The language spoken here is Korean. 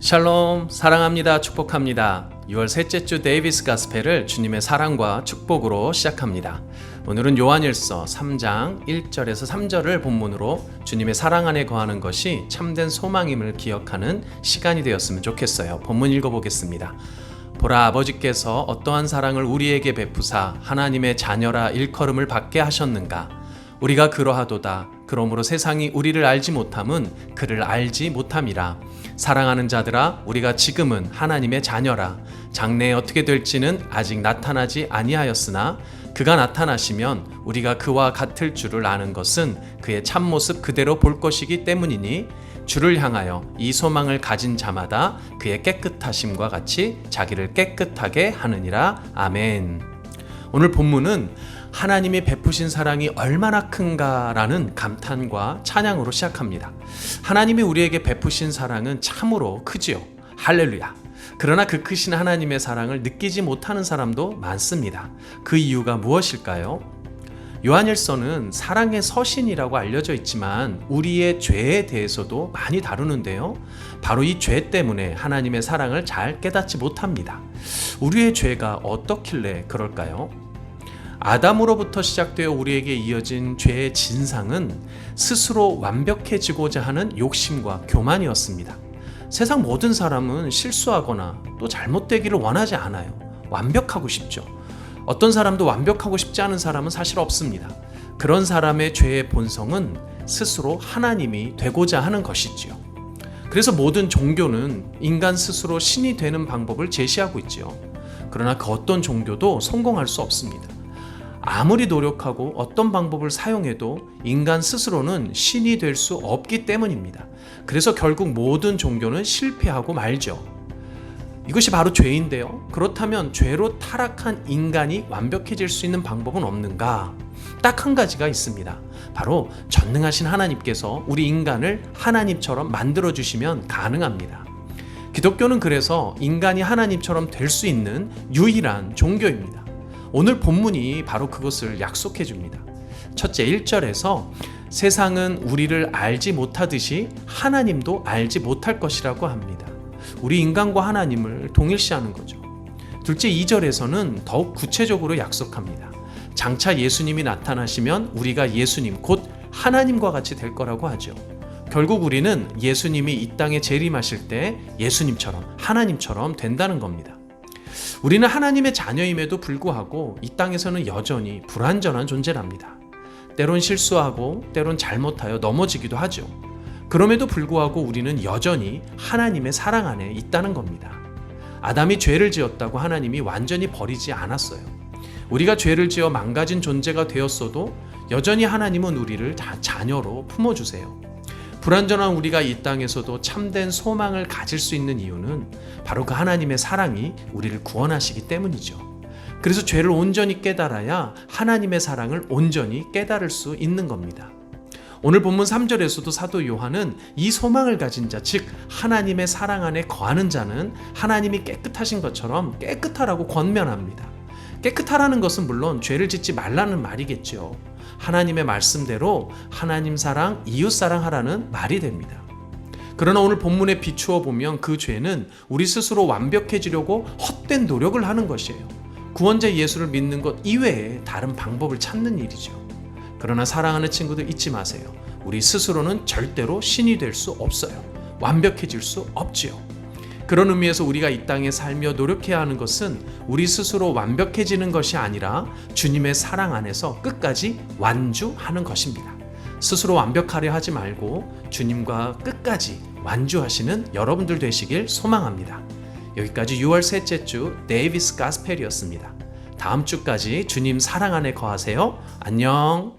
샬롬, 사랑합니다. 축복합니다. 6월 셋째 주 데이비스 가스펠을 주님의 사랑과 축복으로 시작합니다. 오늘은 요한일서 3장 1절에서 3절을 본문으로 주님의 사랑 안에 거하는 것이 참된 소망임을 기억하는 시간이 되었으면 좋겠어요. 본문 읽어보겠습니다. 보라, 아버지께서 어떠한 사랑을 우리에게 베푸사 하나님의 자녀라 일컬음을 받게 하셨는가. 우리가 그러하도다. 그러므로 세상이 우리를 알지 못함은 그를 알지 못함이라. 사랑하는 자들아, 우리가 지금은 하나님의 자녀라. 장래에 어떻게 될지는 아직 나타나지 아니하였으나 그가 나타나시면 우리가 그와 같을 줄을 아는 것은 그의 참모습 그대로 볼 것이기 때문이니 주를 향하여 이 소망을 가진 자마다 그의 깨끗하심과 같이 자기를 깨끗하게 하느니라. 아멘. 오늘 본문은 하나님이 베푸신 사랑이 얼마나 큰가라는 감탄과 찬양으로 시작합니다. 하나님이 우리에게 베푸신 사랑은 참으로 크지요. 할렐루야. 그러나 그 크신 하나님의 사랑을 느끼지 못하는 사람도 많습니다. 그 이유가 무엇일까요? 요한일서는 사랑의 서신이라고 알려져 있지만 우리의 죄에 대해서도 많이 다루는데요. 바로 이 죄 때문에 하나님의 사랑을 잘 깨닫지 못합니다. 우리의 죄가 어떻길래 그럴까요? 아담으로부터 시작되어 우리에게 이어진 죄의 진상은 스스로 완벽해지고자 하는 욕심과 교만이었습니다. 세상 모든 사람은 실수하거나 또 잘못되기를 원하지 않아요. 완벽하고 싶죠. 어떤 사람도 완벽하고 싶지 않은 사람은 사실 없습니다. 그런 사람의 죄의 본성은 스스로 하나님이 되고자 하는 것이지요. 그래서 모든 종교는 인간 스스로 신이 되는 방법을 제시하고 있지요. 그러나 그 어떤 종교도 성공할 수 없습니다. 아무리 노력하고 어떤 방법을 사용해도 인간 스스로는 신이 될 수 없기 때문입니다. 그래서 결국 모든 종교는 실패하고 말죠. 이것이 바로 죄인데요. 그렇다면 죄로 타락한 인간이 완벽해질 수 있는 방법은 없는가? 딱 한 가지가 있습니다. 바로 전능하신 하나님께서 우리 인간을 하나님처럼 만들어주시면 가능합니다. 기독교는 그래서 인간이 하나님처럼 될 수 있는 유일한 종교입니다. 오늘 본문이 바로 그것을 약속해 줍니다. 첫째 1절에서 세상은 우리를 알지 못하듯이 하나님도 알지 못할 것이라고 합니다. 우리 인간과 하나님을 동일시하는 거죠. 둘째 2절에서는 더욱 구체적으로 약속합니다. 장차 예수님이 나타나시면 우리가 예수님 곧 하나님과 같이 될 거라고 하죠. 결국 우리는 예수님이 이 땅에 재림하실 때 예수님처럼 하나님처럼 된다는 겁니다. 우리는 하나님의 자녀임에도 불구하고 이 땅에서는 여전히 불완전한 존재랍니다. 때론 실수하고 때론 잘못하여 넘어지기도 하죠. 그럼에도 불구하고 우리는 여전히 하나님의 사랑 안에 있다는 겁니다. 아담이 죄를 지었다고 하나님이 완전히 버리지 않았어요. 우리가 죄를 지어 망가진 존재가 되었어도 여전히 하나님은 우리를 다 자녀로 품어주세요. 불완전한 우리가 이 땅에서도 참된 소망을 가질 수 있는 이유는 바로 그 하나님의 사랑이 우리를 구원하시기 때문이죠. 그래서 죄를 온전히 깨달아야 하나님의 사랑을 온전히 깨달을 수 있는 겁니다. 오늘 본문 3절에서도 사도 요한은 이 소망을 가진 자, 즉 하나님의 사랑 안에 거하는 자는 하나님이 깨끗하신 것처럼 깨끗하라고 권면합니다. 깨끗하라는 것은 물론 죄를 짓지 말라는 말이겠죠. 하나님의 말씀대로 하나님 사랑, 이웃 사랑하라는 말이 됩니다. 그러나 오늘 본문에 비추어 보면 그 죄는 우리 스스로 완벽해지려고 헛된 노력을 하는 것이에요. 구원자 예수를 믿는 것 이외에 다른 방법을 찾는 일이죠. 그러나 사랑하는 친구들 잊지 마세요. 우리 스스로는 절대로 신이 될 수 없어요. 완벽해질 수 없지요. 그런 의미에서 우리가 이 땅에 살며 노력해야 하는 것은 우리 스스로 완벽해지는 것이 아니라 주님의 사랑 안에서 끝까지 완주하는 것입니다. 스스로 완벽하려 하지 말고 주님과 끝까지 완주하시는 여러분들 되시길 소망합니다. 여기까지 6월 셋째 주 데이비스 가스펠이었습니다. 다음 주까지 주님 사랑 안에 거하세요. 안녕.